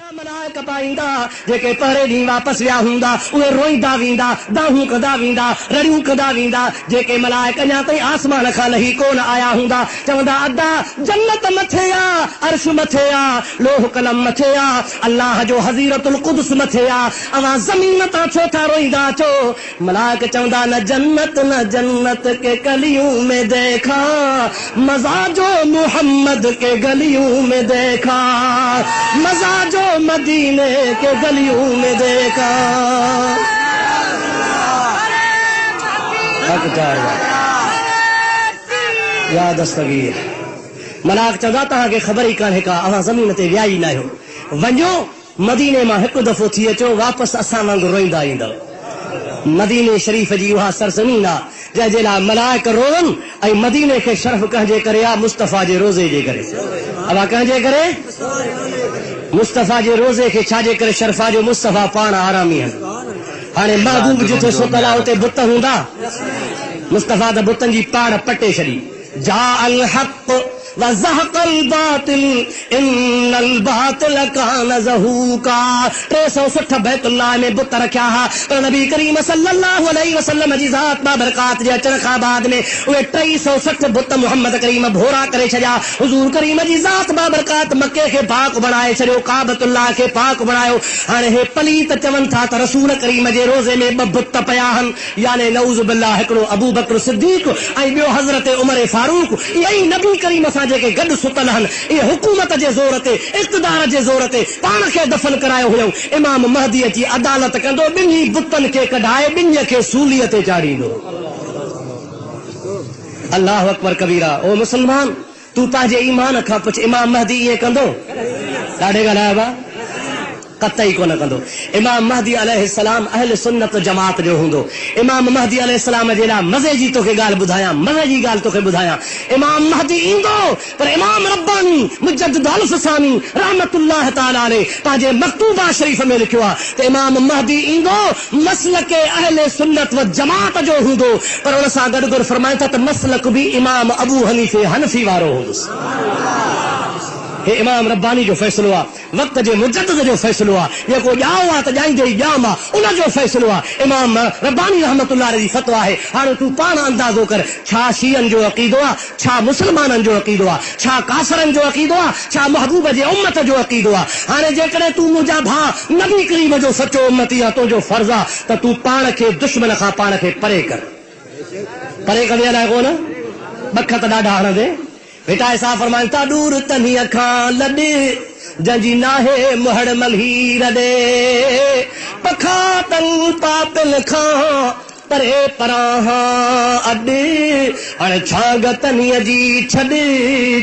मलाइक पाईंदा जेके पहिरें ॾींहुं वापसि विया हूंदा उहे रोईंदा वेंदा दाहूं कंदा वेंदा रड़ियूं कंदा वेंदा जेके मलाइक अञा ताईं आसमान खां लही कोन आया हूंदा चवंदा अदा जन्नत मथे आ अर्श मथे आ लोह कलम मथे आ अल्लाह जो हज़ीरतुल कुदस मथे आ अवां ज़मीन तां छो था रोईंदा छो मलाइक चवंदा न जन्नत के गलियों में देखा मज़ा जो मोहम्मद के गलियों में देखा मज़ा जो मदीने के गलियों में देखा। या दस्तगीर मलाक चवंदा तव्हांखे ख़बर ई कान्हे का अवां ज़मीन ते विया ई न आहियो वञो मदीने मां हिकु दफ़ो थी अचो वापसि असां वांगुरु रोईंदा ईंदव। मदीने शरीफ़ जी उहा सरज़मीन आहे जंहिंजे लाइ मलाइक रोवन ऐं मदीने खे शर्फ़ कंहिंजे करे आहे मुस्तफ़ा जे रोज़े जे करे अवा कंहिंजे करे मुस्तफ़ा जे रोज़े खे छाजे करे शर्फ़ा जो मुस्तफ़ा पाण आरामी आहिनि हाणे महबूब जिथे सुतल आहे उते बुत हूंदा मुस्तफ़ा त बुतनि जी पाण पटे छॾी जा अल हक़ वज़हक़ल बातिल इन्नल बातिल कान ज़हूका 360 बैतुल्लाह में बुत रखिया हा पर नबी करीम सल्लल्लाहु अलैहि वसल्लम जी ज़ात बाबरकात जे अचण खां बाद में उहे 360 बुत मोहम्मद करीम भोरा करे छॾिया हुज़ूर करीम जी ज़ात बाबरकात मके खे पाक बणाए छॾियो काबतुल्लाह खे पाक बणायो हाणे हे पलीत चवनि था त रसूल करीम जे रोज़े में 2 बुत पिया आहिनि याने नऊज़ बिल्लाह हिकिड़ो अबू बकर सिद्दीक़ ऐं ॿियो हज़रत उमर फारूक इहे ई नबी करीम सां जेके गॾु सुतल आहिनि इहे हुकूमत जे ज़ोर ते इक़्तिदार जे ज़ोर ते पाण खे दफ़न करायो हुयो इमाम महदी अची अदालत कंदो ॿिन्ही बुतनि खे कढाए ॿिन्ही खे सूलीअ ते चाढ़ींदो। अल्लाहु अकबर कबीरा ओ मुसलमान तूं पंहिंजे ईमान खां पुछ इमाम महदी ईअं कंदो ॾाढे ॻाल्हाइबा कतई कोन कंदो। इमाम महदी अलैहिस्सलाम अहल सुन्नत जमात जो हूंदो। इमाम महदी अलैहिस्सलाम जे लाइ मज़े जी तोखे ॻाल्हि ॿुधायां मज़े जी ॻाल्हि तोखे ॿुधायां इमाम महदी ईंदो पर इमाम रब्बानी मुजद्दिद अल फ़सानी रहमतुल्लाह तआला अलैहि पंहिंजे मकतूबा शरीफ़ में लिखियो आहे त इमाम महदी ईंदो मसलक अहल सुन्नत व जमात जो हूंदो पर उन सां गॾु गॾु फरमाइनि था त मसलक बि इमाम अबू हनीफ़े हनफी वारो हूंदुसि। हे इमाम रब्बानी जो फ़ैसिलो आहे वक़्त जे मुजद्दिद जो फ़ैसिलो आहे जेको ॼाओ आहे त ॼाईंदे ई ॼाम आहे उन जो फ़ैसिलो आहे इमाम रब्बानी रहमतुल्लाह अलैहि जी फ़तवा आहे। हाणे तूं पाण अंदाज़ो कर छा शीअनि जो अक़ीदो आहे छा मुस्लमाननि जो अक़ीदो आहे छा काफ़िरनि जो अक़ीदो आहे छा महबूब जे उम्मत जो अक़ीदो आहे। हाणे जेकॾहिं तूं मुंहिंजा भाउ नबी करीम जो सचो उम्मती आहे तुंहिंजो फ़र्ज़ु आहे त तूं पाण खे दुश्मन खां पाण खे परे कर परे कंदे अलाए कोन ॿख त ॾाढा हणंदे बेटा ऐसा फरमाइनि था दूर तनीअ खां लॾे जंहिंजी नाहे मुहड़ मल्हीर ॾे पखा तन पापिल खां परे परां अॾे हाणे छांग तनीअ जी छॾे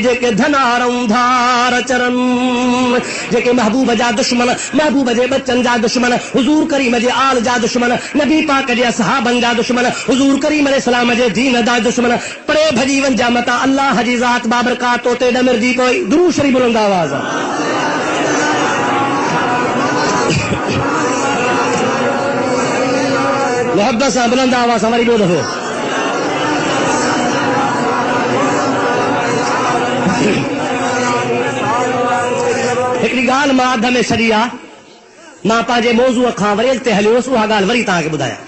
जेके धनारऊं धार चरनि जेके महबूब जा दुश्मन महबूब जे बच्चनि जा दुश्मन हुज़ूर करीम जे आल जा दुश्मन नबी पाक जे असहाबनि जा दुश्मन हुज़ूर करीम अलैहिस्सलाम जे दीन जा दुश्मन परे भॼी वञा मता अल्लाह जी ज़ात बाबरकात ते ॾमिरजी पई दुरूद शरीफ़ बुलंद आवाज़ मोहब्बत सां बुलंद आवाज़ सां वरी ॿियो दफ़ो हिकिड़ी ॻाल्हि मां अध में छॾी आहे मां पंहिंजे मौज़ूअ खां वरी अॻिते हलियोसि उहा ॻाल्हि वरी तव्हांखे ॿुधायां।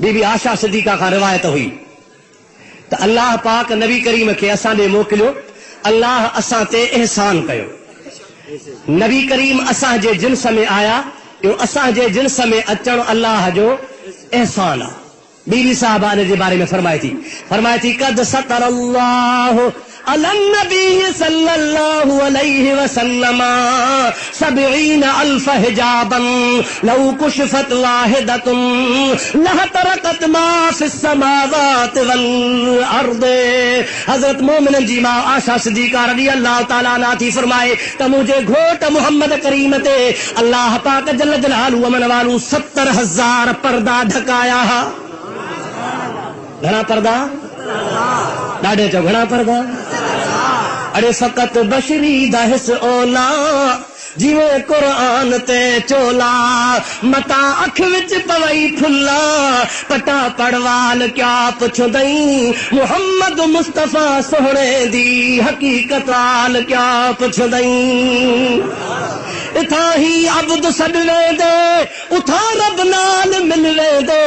बीबी आशा सिद्दीक़ा खां रिवायत हुई त अल्लाह पाक नबी करीम खे असां ॾे मोकिलियो अल्लाह असां ते एहसान कयो नबी करीम असांजे जिन्स में आया इहो असांजे जिन्स में अचणु अल्लाह जो एहसान आहे। बीबी साहबा जे बारे में फरमाए थी कद सतर अल्लाह अलन नबी सल्लल्लाहु अलैहि वसल्लम 70 अल्फ हिजाबन लौ कुशफत वाहिदतुन लहतरकत मा फिस समावात वल अर्द। हजरत मोमिनन जी मां आशा सिद्दीक़ा रज़ी अल्लाह तआला अन्हा थी फरमाए त मुझे घोट मोहम्मद करीम ते अल्लाह पाक जल्ल जलालहू अमन वालू 70,000 पर्दा ढकाया। घणा पर्दा ॾाढे चओ घणा पर्दा अड़े फ़क़त बशरी दा हिस ओला जिवें कुरान ते चोला मता अख विच पवई फुल्ला पटा पड़वाल क्या पुछदई मोहम्मद मुस्तफा सोहणे दी हकीकत आल क्या पुछदई। इथा ही अब्द सडवे दे उथा रब नाल मिलवे दे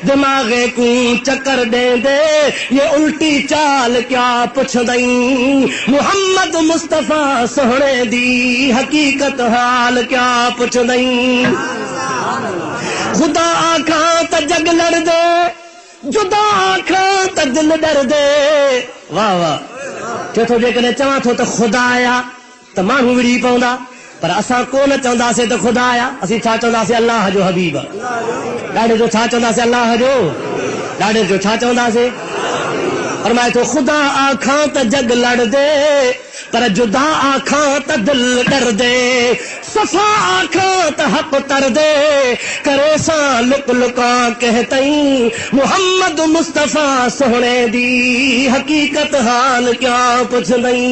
दिमागे को चक्कर दे दे ये उल्टी चाल क्या पुछ दई मुहम्मद मुस्तफा सोहणे दी हकीकत हाल क्या पुछ दई खुदा आखा त जग लड़ दे जुदा आखा त दिल डर दे वाह वाह चौथो जेकॾहिं चवां थो त खुदा आया त माण्हू विड़ी पवंदा पर असां कोन चवंदासीं त खुदा आया असीं छा चवंदासीं अल्लाह जो हबीब ॾाढे जो छा चवंदासीं अल्लाह जो ॾाढे जो छा चवंदासीं फरमाए थो खुदा आखां त जग लड़ दे पर जुदा आखां त दिल डर दे सफ़ा आखां त हक़ तर दे करे सां लुक लुका कहतई मुहम्मद मुस्तफा सोहणे दी हकीकत हाल क्या पुछंदई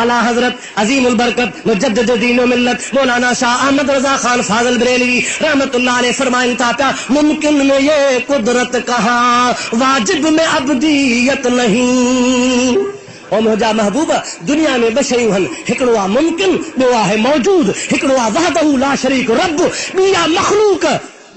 आला हजरत अजीमुल बरकत मुजद्दिद दीन व मिल्लत मौलाना शाह अहमद रजा खान फाजिल बरेलवी रहमतुल्लाह अलैह फरमाइन था क्या मुमकिन में ये कुदरत कहाँ वाजिब में अब्दियत नहीं ओ मुंहिंजा महबूब दुनिया में ॿ शयूं आहिनि हिकिड़ो आहे मुमकिन ॿियो आहे मौजूद हिकिड़ो आहे वहदहू ला शरीक रब ॿी आहे मखलूक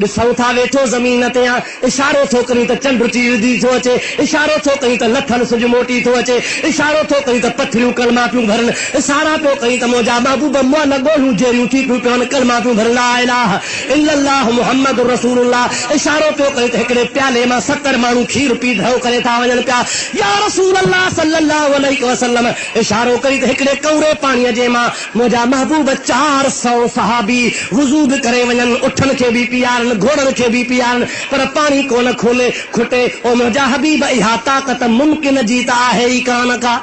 ॾिसूं था वेठो ज़मीन ते इशारो थो करी त चंड चीरदी थो अचे इशारो थो कई त लथन सिज मोटी थो अचे इशारो थो कई त पथरियूं कलमा पियूं भरनि इशारा पियो कई त मुंहिंजा महबूब मुंहुं न ॻोल्हियूं जेरियूं थी पियूं पवनि कलमा पियूं भरनि ला इलाहा इल्लल्लाह मुहम्मद रसूलुल्लाह इशारो पियो कई त हिकिड़े प्याले मां 70 माण्हू खीर पी ढो करे था वञनि पिया या रसूल अल्लाह सल्लल्लाहु अलैहि वसल्लम इशारो कई त हिकिड़े कौरे पाणीअ जे मां मुंहिंजा महबूब 400 सहाबी वुज़ू बि करे वञनि उठनि खे बि पीआरनि घोड़न के भी पियान पर पानी कोन खोले खुटे ओ मुंहिंजा हबीब इहा ताक़त मुमकिन जी त आहे ई कान का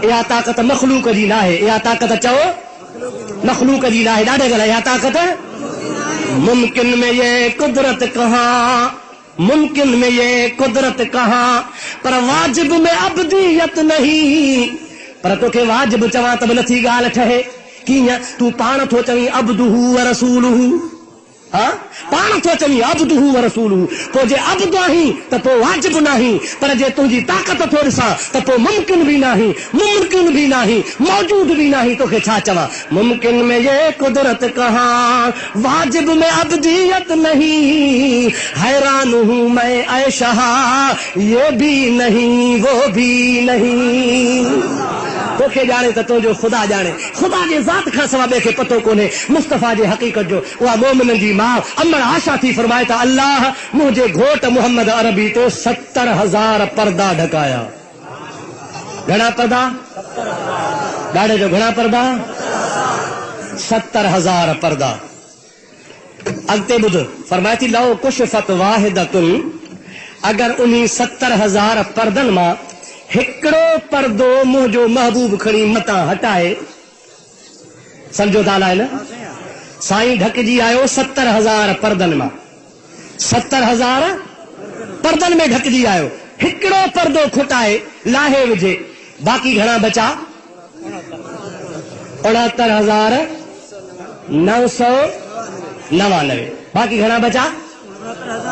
इहा ताक़त मखलूक जी न आहे इहा ताक़त चओ मखलूक जी न आहे ॾाढे ॻाल्हि इहा ताक़त मुमकिन में ये कुदरत कहाँ मुमकिन में ये कुदरत कहाँ पर वाजिब में अब्दियत नहीं पर तोखे वाजिब चवां त बि नथी ॻाल्हि ठहे कीअं तूं पाण थो चवीं अब्दुहू व रसूलुहू हाँ पाण थो चवी अब्दुहू व रसूलुहू पोइ जे अब्द आहीं त पोइ वाजिब नाही पर जे तुंहिंजी ताक़त थो ॾिसां त पोइ मुमकिन बि नाही मुमकिन भी नाही मौजूद भी नाही तोखे छा चवां मुमकिन में ये कुदरत कहाँ वाजिब में अब्दियत नहीं हैरान हूँ मैं ऐ शहा ये भी नहीं वो भी नहीं तोखे ॼाणे त तुंहिंजो ख़ुदा ॼाणे ख़ुदा जे ज़ात खां सवाइ ॿिए खे पतो कोन्हे मुस्तफ़ा जे हक़ीक़त जो उहा मोमिननि जी माउ अमर आशा थी फरमाए त अल्लाह मुंहिंजे घोट मुहम्मद अरबी तो 70,000 पर्दा ढकाया घणा पर्दा ॾाढे जो घणा पर्दा 70,000 पर्दा अॻिते ॿुध फरमाए थी लओ कुशफत वाहिदतुन अगर उन्हीं 70,000 पर्दनि मां हिकिड़ो पर्दो मुंहिंजो महबूब खणी मतां हटाए सम्झो था न साईं ढकिजी आयो 70,000 पर्दनि मां 70,000 पर्दनि में ढकिजी आयो हिकिड़ो पर्दो खुटाए लाहे विझे बाक़ी घणा बचा 69,999 बाक़ी घणा बचा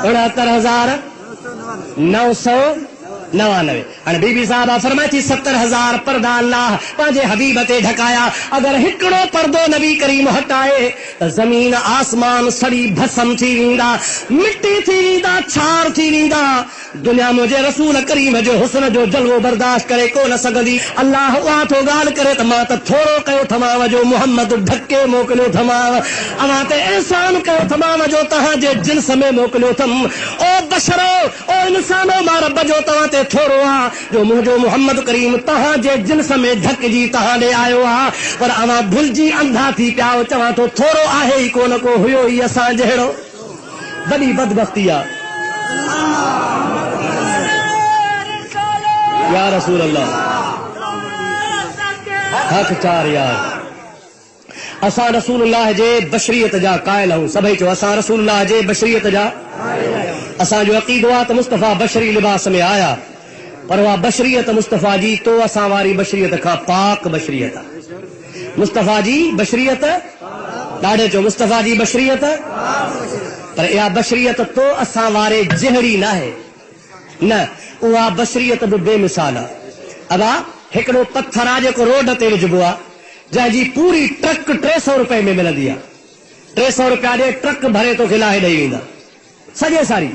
69,999 हाणे बीबी साहब फरमाए थी 70,000 पर्दा अल्लाह पंहिंजे हबीब ते ढकाया अगर हिकिड़ो पर्दो नबी करीम हटाए त ज़मीन आसमान सड़ी भस्म थी वेंदा मिट्टी थी वेंदा छार थी वेंदा दुनिया मुंहिंजे रसूल करीम जो हुस्न जो जलवो बर्दाश्त करे कोन सघंदी अल्लाह उहा थो ॻाल्हि करे त मां त थोरो कयो थमांव जो मुहम्मद ढके मोकिलियो थमांव अवां ते एहसान कयो थमांव जो तव्हांजे जिन्स में मोकिलियो अथमि ओ बशरो ओ इंसानो मां रब जो तव्हां ते थोरो आहे जो मुंहिंजो मुहम्मद करीम तव्हांजे जिन्स में ढकिजी तव्हां ॾे आयो आहे पर अवां भुलिजी अंधा थी पिया चवां थो थोरो आहे ई कोन को हुयो ई असां जहिड़ो वॾी बदबख्ती आहे या रसूल अल्लाह हक़ चार यार असां रसूलुल्लाह जे बशरियत जा क़ाइल आहियूं सभई चओ असां रसूलुल्लाह जे बशरियत जा असांजो अक़ीदो आहे त मुस्तफ़ा बशरी लिबास में आया पर उहा बशरियत मुस्तफ़ा जी तो असां वारी बशरियत खां पाक बशरियत आहे मुस्तफ़ा जी बशरियत ॾाढे चओ मुस्तफ़ा जी बशरियत पर इहा बशरियत तो असां वारे जहिड़ी न आहे न उहा बशरियत बि बेमिसाल आहे अदा हिकिड़ो पत्थर आहे जेको रोड ते विझबो आहे जंहिंजी पूरी ट्रक 300 रुपए में मिलंदी आहे। 300 रुपया ॾे ट्रक भरे तो खिलाए ॾेई वेंदा सॼे सारी।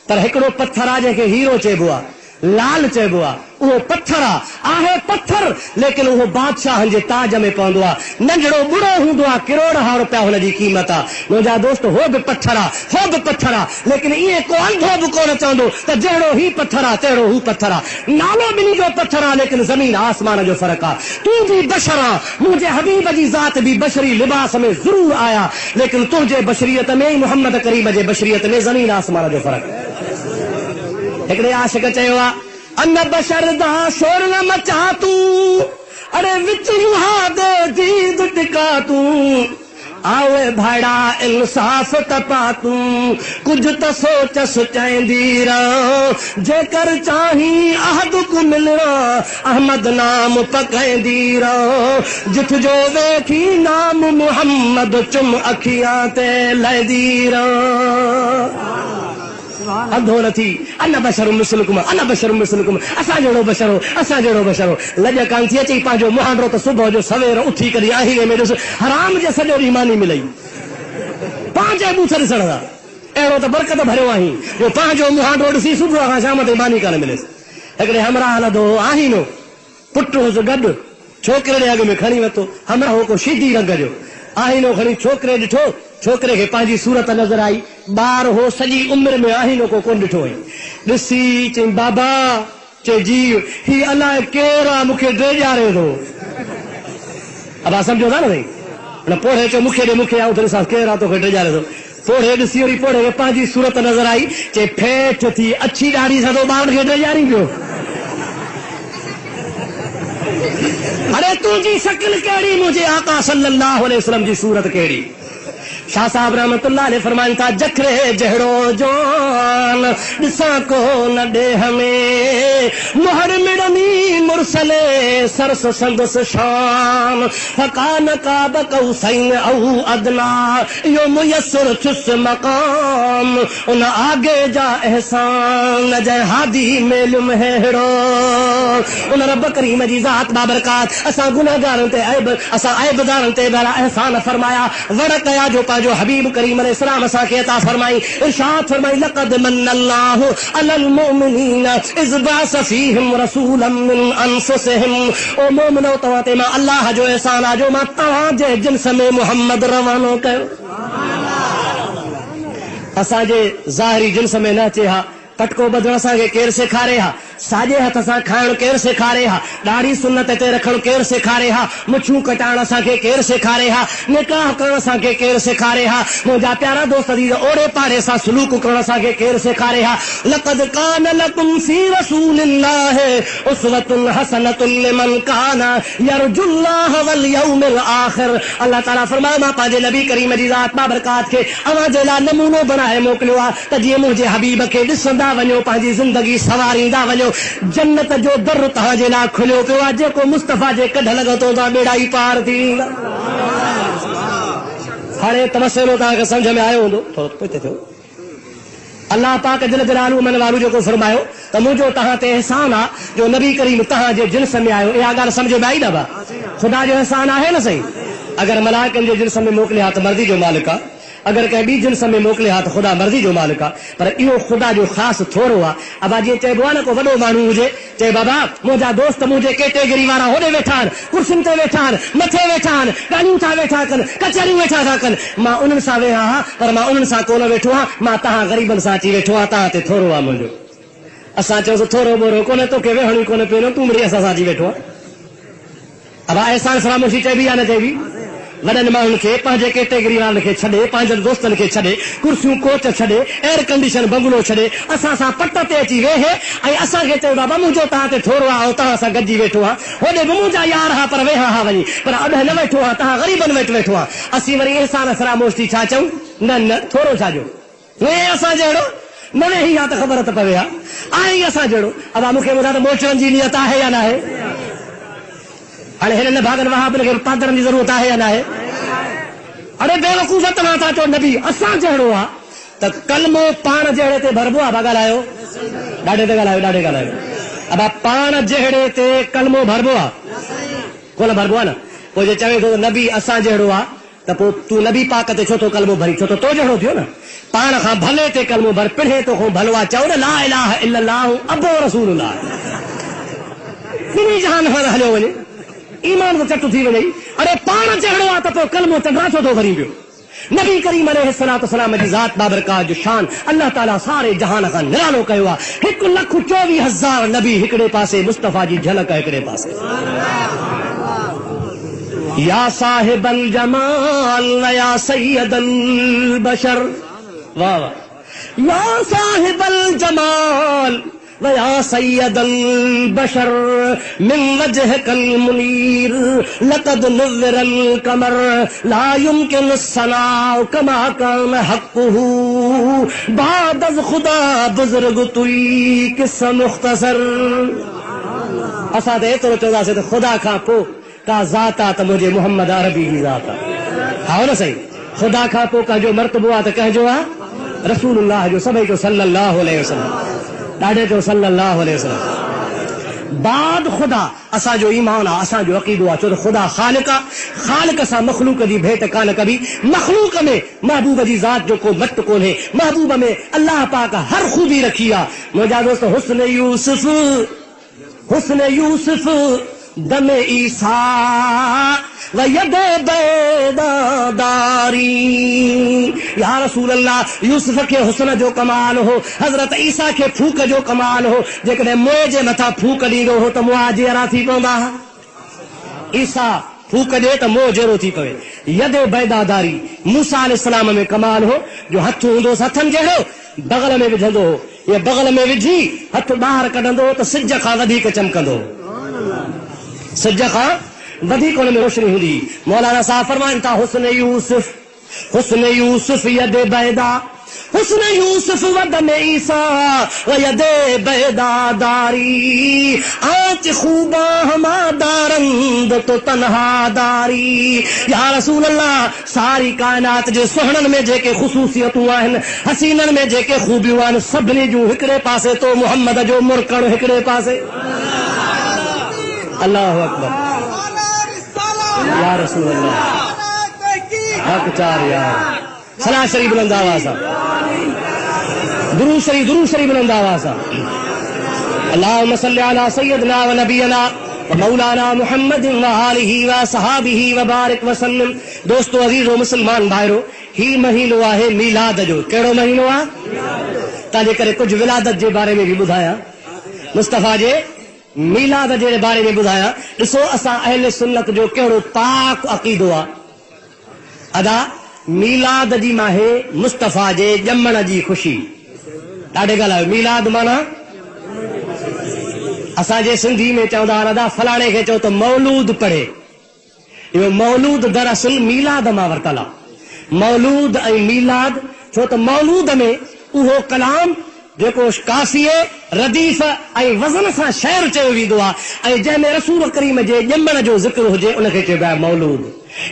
पर हिकिड़ो पत्थर आहे जंहिंखे हीरो चइबो आहे, लाल चइबो आहे, उहो पत्थर आहे पत्थर, लेकिन उहो बादशाहनि जे ताज में पवंदो आहे। नंढड़ो बुढ़ो हूंदो आहे, करोड़ रुपया हुनजी क़ीमत आहे। मुंहिंजा दोस्त हो बि पत्थर आहे, हो बि पत्थर आहे, लेकिन ईअं को अंधो बि कोन चवंदो त जहिड़ो ही पत्थर आहे तहिड़ो हू पत्थर आहे। नालो ॿिन्ही जो पत्थर आहे, लेकिन ज़मीन आसमान जो फ़र्क़ु आहे। तूं बि बशर आहे, मुंहिंजे हबीब जी ज़ात बि बशरी लिबास में ज़रूर आया, लेकिन तुंहिंजे बशरियत में मोहम्मद करीम जे बशरियत में ज़मीन आसमान जो फ़र्क़ु आहे। हिकिड़े आशिक चयो आहे, अन बशर दा शोर न मचा तूं, अरे विच मुहादे जीद टिका तूं, आवे भाड़ा इंसाफ तपा तूं, कुछ तो सोच सोचंदी रह, जेकर चाही अहद को मिलना अहमद नाम पकंदी रह, जिथ जो वेखी नाम मुहम्मद चुम अखियां ते लहदी रह। अंधो न थी, अन बशर मिसलकुम, अन बशर मिसलकुम, असां जहिड़ो बशरो, असां जहिड़ो बशरो। लॼ कान थी अचे पंहिंजो मुहांडो त सुबुह जो सवेर उथी करे आहीने में ॾिस हराम जे सॼो ॾींहुं मानी मिलई पंहिंजे बूथ ॾिसण सां। अहिड़ो त बरकत भरियो आहीं जो पंहिंजो मुहांडो ॾिसी सुबुह खां शाम ताईं मानी कान मिलेसि। हिकिड़े हमरा हलंदो हो आहीनो, पुटु हुउसि गॾु, छोकिरे जे अॻ में खणी वरितो, हमरा हो को शीधी रंग जो आहीनो खणी छोकिरे ॾिठो, छोकिरे खे पंहिंजी सूरत नज़र आई, ॿार हो सॼी उमिरि में आहीनो को कोन ॾिठो हुई। ॾिसी चई बाबा, चई जी ही अलाए केरु आहे मूंखे ड्रेजारे थो। अब सम्झो था न साईं, न पोड़े चयो मूंखे ॾे मूंखे आऊं तेरे सां केरु आहे तोखे ड्रेजारे थो। पोड़े ॾिसी वरी पोड़े खे पंहिंजी सूरत नज़र आई, चई फेठ थी अछी ॾाढ़ी सां तो ॿार खे ड्रेजारी पियो। अरे तुझी शक्ल कहिड़ी, मुझे आका सल्लल्लाहु अलैहि वसल्लम जी सूरत कहिड़ी। शाह साहब रहमतुल्लाह अलैह फरमाइनि था, जखरे जहिड़ो जवान ॾिसां को न ॾेह में, मुहर मिड़नी मुरसले सरस संदस शान, फकान काब कौसैन औ अदना, यो मुयस्सर छुस मकाम, उन आगे जा एहसान जय हादी मेलुम हेड़ो। उन रब करीम जी ज़ात बाबरकात असां गुनहगारनि ते असां ऐबदारनि ते भला एहसान फरमाया, वड़ कया जो जो हबीब करीम अलैहिस्सलाम असांखे अता फरमाई। इरशाद फरमाई, लक़द मन्नल्लाहु अलल मुमिनीन इज़ बअस फीहिम रसूलन मिन अनफुसिहिम। ओ मोमिनो, तव्हां ते मां अल्लाह जो एहसान आहे जो मां तव्हां जे जिन्स में मुहम्मद रवानो कयो। असांजे ज़ाहिरी जिन्स में न अचे हा, कटको ॿधण असांखे केरु सेखारे हा, साॼे हथ सां खाइणु केरु सेखारे हा, ॾाढ़ी सुन्नत ते रखणु केरु सेखारे हा, मुछूं कटाइण असांखे केरु सेखारे हा, निकाह करणु असांखे केरु सेखारे हा, मुंहिंजा प्यारा दोस्त जी ओड़े पाड़े सां सलूक करणु असांखे केरु सेखारे हा। लक़द कान लकुम फी रसूलिल्लाहि उस्वतुन हसनतुन लिमन कान यरजुल्लाह वल यौमिल आखिर। अल्लाह ताला फरमाए, मां पंहिंजे नबी करीम जी ज़ात बाबरकात खे अवां जे लाइ नमूनो बनाए मोकिलियो आहे त जीअं मुंहिंजे हबीब खे ॾिसंदा वञो, पंहिंजी ज़िंदगी सवारींदा वञो, जन्नत जो दर तव्हांजे लाइ खुलियो पियो आहे। जेको मुस्तफ़ा जे कढ लॻंदो त बेड़ा ई पार थी वेंदा। हाणे तमसलो तव्हांखे सम्झ में आयो हूंदो, थोरो पोइ थियो। अल्लाह पाक जल जलालहू मन वालू जेको फरमायो त मुंहिंजो तव्हां ते एहसान आहे जो नबी करीम तव्हांजे जिन्स में आयो। इहा ॻाल्हि सम्झ में आई न बा? ख़ुदा जो एहसान आहे न सही। अगरि मलाइकनि जे जिन्स में मोकिलिया त मर्ज़ी जो मालिक आहे, अगर कंहिं ॿी जिन्स में मोकिले हा त ख़ुदा मर्ज़ी जो मालिक आहे। पर इहो ख़ुदा जो ख़ासि थोरो आहे। अब जीअं चइबो आहे न, को वॾो माण्हू हुजे, चए बाबा मुंहिंजा दोस्त मुंहिंजे कैटेगरी वारा होॾे वेठा आहिनि, कुर्सियुनि ते वेठा आहिनि, मथे वेठा आहिनि, गाॾियूं था वेठा कनि, कचहरियूं वेठा था कनि, मां उन्हनि सां वेहा हा, पर मां उन्हनि सां कोन वेठो आहियां, मां तव्हां ग़रीबनि सां अची वेठो आहियां, तव्हां ते थोरो आहे मुंहिंजो। असां चयोसि थोरो बोरो कोन्हे, तोखे वेहणो ई कोन्हे पहिरियों, तूं मिड़ी असां सां अची वेठो आहे। अब अहसान फरामोशी चइबी आहे न चइबी? वॾनि माण्हुनि खे, पंहिंजे कैटेगरी वारनि खे छॾे, पंहिंजनि दोस्तनि खे छॾे, कुर्सियूं कोच छॾे, एयर कंडीशन बंगलो छॾे, असां सां पट ते अची वेहे ऐं असांखे चए बाबा मुंहिंजो तव्हां ते थोरो आहे, तव्हां सां गॾिजी वेठो आहे, होॾे बि मुंहिंजा यार हा पर वेहा हा वञी, पर अॾु न वेठो आहे, तव्हां ग़रीबनि वटि वेठो आहे। असीं वरी अहसान फरामोशी छा चऊं? न न थोरो छा जो, असां जहिड़ो न वेही आहे त ख़बर त पवे आहे ई असां जहिड़ो। अब मूंखे ॿुधायो त मोचड़नि जी नियत आहे या न आहे? हाणे हिननि भागनि वहाबनि खे पादरनि जी ज़रूरत आहे या न आहे? अरे बेवकूफ़, तव्हां था चओ नबी असां जहिड़ो आहे त कलमो पाण जहिड़े ते भरबो आहे? ॻाल्हायो, ॾाढे ते ॻाल्हायो, ॾाढे ॻाल्हायो। अब पाण जहिड़े ते कलमो भरबो आहे? कोन भरबो आहे न। पोइ जे चवे थो नबी असां जहिड़ो आहे त पोइ तूं नबी पाक ते छो थो कलमो भरी, छो तो जहिड़ो थियो न। पाण खां भले ते कलमो भर, पिढ़े तोखां भलो आहे, चओ न ला इलाहा इल्लल्लाहु अबो रसूलुल्लाह। ॿिन्ही जहान में हलियो वञे, ईमान त चट थी वञे। अरे पाण जहिड़ो आहे त पोइ कलमो चंडा छो थो भरी पियो। नबी करीम अलैहिस्सलाम जी ज़ात बाबरकात जो शान अल्लाह ताला सारे जहान खां निरालो कयो आहे। 1,24,000 नबी हिकिड़े पासे, मुस्तफ़ा जी झलक हिकिड़े पासे। या साहिबल जमाल या सैयदल बशर, वाह वाह, या साहिबल जमाल वया सैयदल बशर मिन वजहकल मुनीर लक़द नुव्विरल कमर ला युमकिन सनाउ कमा कान हक़्क़ुहु बाद अज़ खुदा बुज़ुर्ग तुई किस्सा मुख़्तसर। असां त एतिरो चवंदासीं त खुदा खां पोइ का ज़ात आहे त मुंहिंजे मोहम्मद अरबी जी ज़ात आहे। हा न सही, खुदा खां पोइ कंहिंजो मर्तबो आहे त कंहिंजो आहे रसूलुल्लाह जो, सभई जो सल्लल्लाहु अलैहि वसल्लम, ॾाढे जो सल्लल्लाहु अलैहि वसल्लम। बाद खुदा असांजो ईमान आहे, असांजो अक़ीदो आहे, छो त खुदा ख़ालिक आहे। ख़ालिक सां मख़लूक जी भेंट कान कबी। मख़लूक में महबूब जी ज़ात जो को मट कोन्हे। महबूब में अल्लाह पाक हर खूबी रखी आहे। मुंहिंजा दोस्त हुस्न यूसुफ, हुस्न यूसुफ दम ईसा व यद बैदादारी। या रसूल अल्लाह, यूसुफ के हुस्न जो कमाल हो, हज़रत ईसा के फूक जो कमाल हो। जेकॾहिं मुंहुं जे मथां फूक ॾींदो हो त मुंहुं जहिड़ा थी पवंदा। ईसा फूक ॾे त मुंहुं जहिड़ो थी पवे। यद बैदादारी, मूसा अलैहिस्सलाम में कमाल हो जो हथ हूंदो हथनि जहिड़ो, बगल में विझंदो हो, या बगल में विझी हथ ॿाहिरि कढंदो हो त सिज खां वधीक चमकंदो, सिज खां वधीक हुन में रोशनी हूंदी। मौलाना साहब फरमाइनि था हुस्न यूसुफ, हुस्न यूसुफ यद बैदा, हुस्न यूसुफ वदम ईसा व यद बैदादारी। आंच खूबा हमादारंद तो तन्हादारी। या रसूल अल्लाह, सारी कायनात जे सुहणनि में जेके ख़ुसूसियतूं आहिनि, हसीननि में जेके खूबियूं आहिनि, सभिनी जूं हिकिड़े पासे तो मोहम्मद जो मुरकण हिकिड़े पासे। अल्लाहु अकबर। या रसूल अल्लाह, हक चार यार, सलाह शरीफ बुलंद आवाज़ सां, दुरूद शरीफ बुलंद आवाज़ सां। अल्लाहुम्मा सल्लि अला सय्यदना व नबियना व मौलाना मुहम्मद व आलिहि व सहाबिहि व बारिक व सल्लम। दोस्तों अज़ीज़ो मुसलमान भाइरो, ही महीनो आहे मीलाद जो। कहिड़ो महीनो आहे? तव्हांजे करे कुझु विलादत जे बारे में बि ॿुधायां, मुस्तफ़ा जे मीलाद जे बारे में ॿुधायां। ॾिसो असां अहले सुन्नत जो कहिड़ो पाक अक़ीदो आहे। अदा मीलाद जी माहे मुस्तफ़ा जे ॼमण जी ख़ुशी। ॾाढे ॻाल्हायो, मीलाद माना असांजे सिंधी में चवंदा आहिनि अदा फलाणे खे चओ त मौलूद पढ़े। इहो मौलूद दरअसल मीलाद मां वरितल आहे। मौलूद ऐं मीलाद, छो त मौलूद में उहो कलाम जेको काफ़िये रदीफ़ ऐं वज़न सां शेर चयो वेंदो आहे, ऐं जंहिंमें रसूल करीम जे ॼमण जो ज़िक्र हुजे उनखे चइबो आहे मौलूद।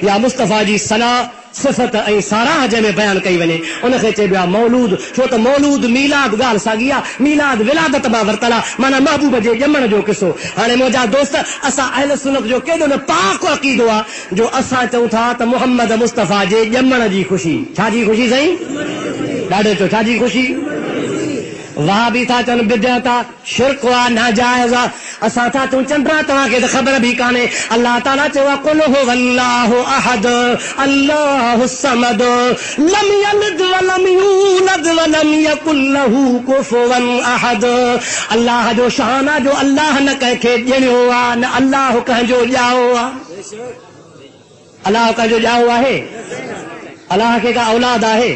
या मुस्तफ़ा जी सना सिफ़त ऐं साराह जंहिंमें बयानु कई वञे उनखे चइबो आहे मौलूद। छो त मौलूद मीलाद ॻाल्हि साॻी आहे। मीलाद विलादत मां वरितल आहे, माना महबूब जे ॼमण जो किसो। हाणे मुंहिंजा दोस्त, असां अहले सुन्नत जो केॾो न पाक अक़ीदो आहे जो असां चऊं था त मोहम्मद मुस्तफ़ा जे ॼमण जी ख़ुशी। छाजी ख़ुशी साईं? ॾाढो चओ, छाजी ख़ुशी? वाह बि था चवनि बिदअत आहे, शिरक आहे, नाजाइज़ आहे। असां था चऊं चंडा, तव्हांखे त ख़बर बि कान्हे। अल्लाह ताला चयो आहे कुल हुवल्लाहु अहद अल्लाहु समद लम यलिद व लम यूलद व लम यकुल लहू कुफुवन अहद। अल्लाह जो शान आहे जो अल्लाह न कंहिंखे ॼणियो आहे, न अल्लाह कंहिंजो ॼाओ आहे। अल्लाह कंहिंजो ॼाओ आहे? अल्लाह खे का औलाद आहे?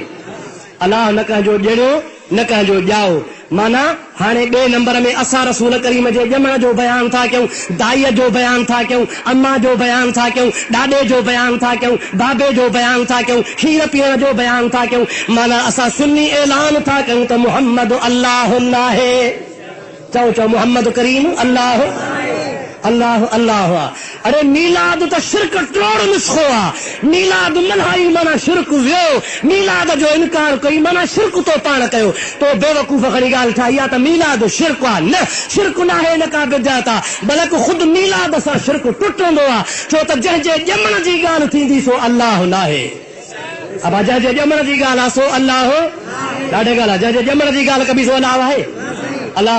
अल्लाह न कंहिंजो ॼणियो, न कंहिंजो ॼाओ। माना हाणे ॿिए नंबर में असां रसूल करीम जे ॼमण जो बयानु था कयूं, दाईअ जो बयानु था कयूं, अम्मा जो बयानु था कयूं, ॾाॾे जो बयानु था कयूं, बाबे जो बयानु था कयूं, खीर पीअण जो बयानु था कयूं। माना असां सुन्नी ऐलान था कयूं त मुहम्मद अल्लाह नाहे। चओ चओ, मोहम्मद करीम अल्लाह। अल्लाह अल्लाह। अरे मीलाद तो शिरक टोड़ नुस्खो आहे। मीलाद मल्हाई माना शिरक वियो, मीलाद जो इनकार कई माना शिरक तो पाण कयो। तो बेवकूफ़ खणी ॻाल्हि ठाही आहे त मीलाद शिरक आहे। न शिरक न आहे, न का बिदअत आहे, बल्कि ख़ुदि मीलाद सां शिरक टुटंदो आहे। छो त जंहिंजे ॼमण जी ॻाल्हि थींदी सो अल्लाह न आहे। अब जंहिंजे ॼमण जी ॻाल्हि आहे सो अल्लाह ॾाढे ॻाल्हि आहे। जंहिंजे ॼमण जी ॻाल्हि कबी सो अल्लाह आहे। अल्लाह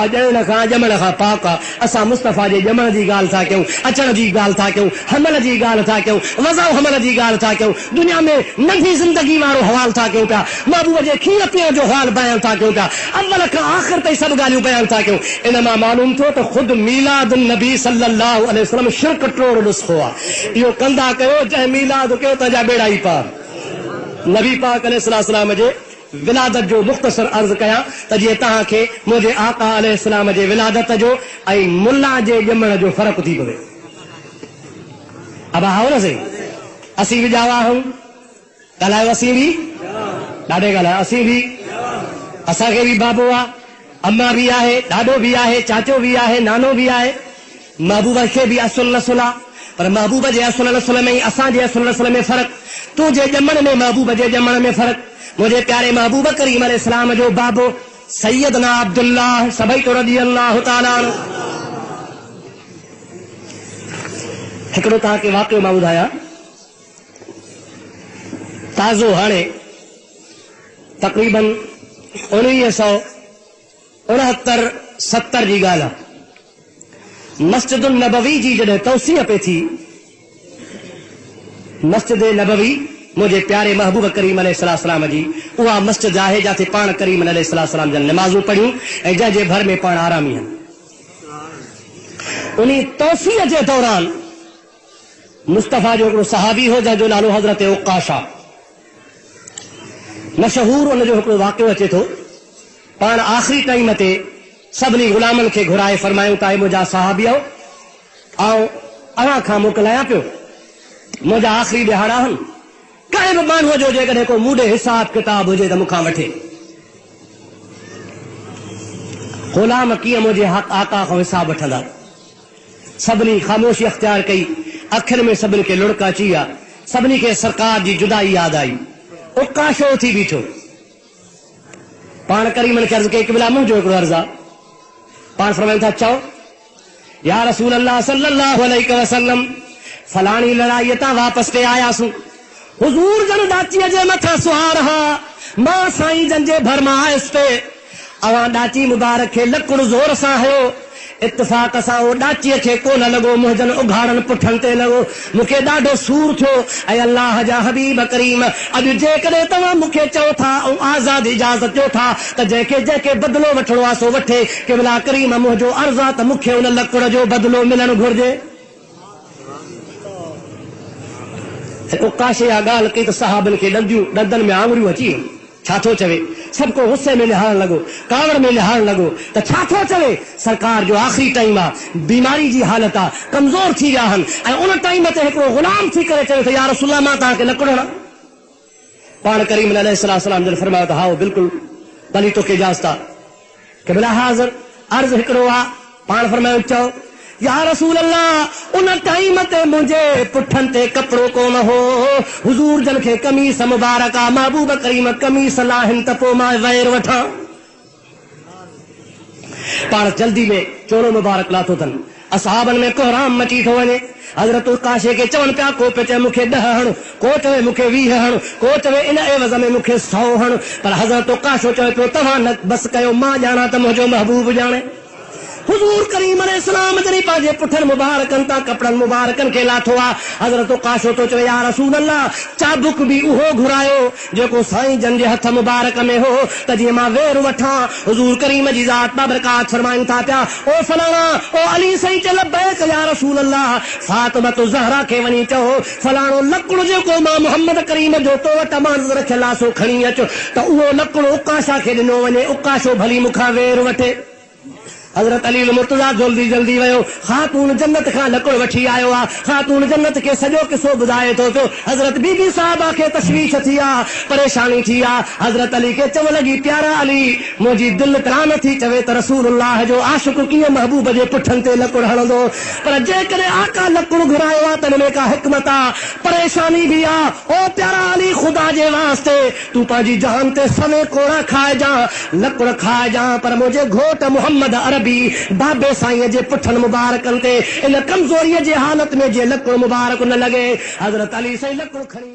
ॼमण खां पाक आहे। असां मुस्तफ़ा जे ॼमण जी ॻाल्हि था कयूं, अचण जी ॻाल्हि था कयूं, हमल जी ॻाल्हि था कयूं, वज़ा हमल जी ॻाल्हि था कयूं, दुनिया में नंढी ज़िंदगी वारो हवाल था कयूं पिया, महबूब जे खीर पीअण जो हाल बयान था कयूं पिया, अव्वल खां आख़िर ताईं सभु ॻाल्हियूं बयान था कयूं। इन मां मालूम थियो त ख़ुदि मीलाद नबी सल्लल्लाहु अलैहि वसल्लम शिरक टोड़ नुस्खो आहे। इहो कंदा कयो जंहिं मीलाद कयो तंहिंजा बेड़ा ई पार। नबी पाक अलैहिस्सलाम जे विलादत जो मुख़्तसर अर्ज़ कयां त जीअं तव्हांखे मुंहिंजे आका अलैहिस्सलाम जे विलादत जो ऐं मुल्ला जे ॼमण जो फ़र्क़ु थी पवे। अब आओ न सही, असीं बि ॼावा आहियूं, ॻाल्हायो असीं बि, ॾाढे ॻाल्हायो असीं बि, असांखे बि बाबो आहे, अम्मा बि आहे, ॾाॾो बि आहे, चाचो बि आहे, नानो बि आहे। महबूब खे बि असुल नसुल आहे, पर महबूब जे असुल नसुल में असांजे असुल नसुल में फ़र्क़ु, तुंहिंजे ॼमण में महबूब जे ॼमण में फ़र्क़ु। मुझे प्यारे महबूब करीम अलैहिस्सलाम जो बाबो सैयदना अब्दुल्लाह सभई तो रज़ियल्लाहु ताला अन्हु। हिकिड़ो तव्हांखे वाक़ियो मां ॿुधायां, ताज़ो हाणे तक़रीबन 1969-70 जी ॻाल्हि आहे। मस्जिद नबवी जी जॾहिं तौसीअ पे थी, मस्जिद नबवी मुझे प्यारे महबूब करीम अलैहिस्सलाम जी उहा मस्जिद आहे जाते पाण करीम अलैहिस्सलाम जन नमाज़ूं पढ़ियूं ऐं जंहिंजे भर में पाण आरामी आहिनि। उन तौसीअ जे दौरान मुस्तफ़ा जो हिकिड़ो सहाबी हो जंहिंजो नालो हज़रत उकाशा, मशहूर उन जो हिकिड़ो वाक़ियो अचे थो। पाण आख़िरी टाइम ते सभिनी ग़ुलामनि खे घुराए फरमायूं था, मुंहिंजा सहाबियो ऐं अव्हां खां मोकिलायां पियो, मुंहिंजा आख़िरी ॾिहाड़ा आहिनि। कंहिं बि माण्हूअ जो जेकॾहिं को मूंॾे हिसाब किताब हुजे त मूंखां वठे। ग़ुलाम कीअं मुंहिंजे आका खां हिसाब वठंदा? सभिनी ख़ामोशी अख़्तियार कई, अखियुनि में सभिनी खे लुड़क अची विया, सभिनी खे सरकार जी जुदाई यादि आई। उकाशो थी बीठो, पाण करीमन खे अर्ज़ कई कि बिला मुंहिंजो हिकिड़ो अर्ज़ु आहे। पाण फरमायूं था, चओ या रसूल अल्लाह सल्लल्लाहु अलैहि वसल्लम, फलाणी लड़ाई तां वापसि पे आयासूं, हुजूर जन डाचीअ जे मथां सुहार हा, मां साईं जन जे भर मां आयुसि पे, अवां डाची मुबारक खे लकुड़ ज़ोर सां हयो। इत्तिफ़ाक़ सां उहो डाचीअ खे कोन लॻो, मुंहिंजनि उघाड़नि पुठनि ते लॻो। मूंखे ॾाढो सूर थियो। ऐं अल्लाह जा हबीब करीम, अॼु जेकॾहिं तव्हां मूंखे चओ था ऐं आज़ाद इजाज़त ॾियो था त जंहिंखे बदिलो वठिणो आहे सो वठे, क़िबला करीम मुंहिंजो अर्ज़ु आहे त मूंखे उन लकुड़ जो बदिलो मिलणु घुरिजे। उकाशे या ॻाल्हि कई त सहाबनि खे ॾंदनि में आङुरियूं अची वियूं। छा थो चवे? सभु को गुस्से में निहारण लॻो, कावड़ में निहारण लॻो त छा थो चवे? सरकार जो आख़िरी टाइम आहे, बीमारी जी हालत आहे, कमज़ोर थी विया आहिनि ऐं उन टाइम ते हिकिड़ो ग़ुलाम थी करे चवे थो, या रसूल अल्लाह मां तव्हांखे लकुड़ हणां। पाण करीम अलैहिस्सलाम जन फरमायो त हा बिल्कुलु भली तोखे इजाज़त आहे। क़िबला हाज़िर अर्ज़ु हिकिड़ो आहे। पाण फरमायो, चओ या रसूल अल्लाह, उन टाइम ते मुंहिंजे पुठनि ते कपिड़ो कोन हो, हुजूर जन खे कमीस मुबारक आहे, महबूब करीम कमीस लाहिनि त पोइ मां वैर वठां। पाण जल्दी में चोरो मुबारक लाथो अथनि, असहाबनि में कोहराम मची थो वञे। हज़रत उकाशे खे चवनि पिया, को पे चए मूंखे 10 हण, को चवे मूंखे 20 हण, को चवे इन एवज़ में मूंखे 100 हण। पर हज़रत उकाशो चवे पियो, तव्हां न बसि कयो, मां ॼाणा त मुंहिंजो महबूब ॼाणे। हुजूर करीम अलैहिस्सलाम जॾहिं पंहिंजे पुठनि मुबारकनि तां कपिड़नि मुबारकनि खे लाथो आहे, हज़रत उकाशो तो चवे, या रसूल अल्लाह, चाबुक बि उहो घुरायो जेको साईं जन जे हथ मुबारक में हो, त जीअं मां वेर वठां। हुजूर करीम जी ज़ात बाबरकात फरमाइनि था पिया, ओ फलाणा, ओ अली साईं चल लब्बैक या रसूल अल्लाह, फातिमा ज़हरा खे वञी चओ फलाणो लकुड़ जेको मां मोहम्मद करीम जो तो वटि अमानत रखियल आहे सो खणी अचो, त उहो लकुड़ उकाशा खे ॾिनो वञे, उकाशो भली मूंखां वेर वठे। हजरत अली मुर्तजा जल्दी जल्दी वयो खातून जन्नत खां लकड़ वठी आयो आ। खातून जन्नत के सॼो किसो ॿुधाए थो पियो। हजरत बीबी साहिबा खे तशवीश थी आ, परेशानी थी आ। हजरत अली खे चवण लॻी प्यारा अली मुंहिंजी दिलि तरा नथी चवे त रसूलुल्लाह जो आशिक़ कीअं महबूब जे पुठनि ते लकुड़ हणंदो, पर जेकॾहिं आका लकुड़ घुरायो आहे त हिन का हिकमत आ, परेशानी भी आ। ओ प्यारा अली खुदा जे वास्ते तू पंहिंजी जान ते सवे कोड़ा खाए जा, लकुड़ खाए जा, पर मुंहिंजे घोट मोहम्मद अरबी बाबे साईं जे पुठनि मुबारकनि ते इन कमज़ोरीअ जे हालत में जे लकुड़ मुबारक न लॻे। हज़रत अली साईं लकुड़ खणी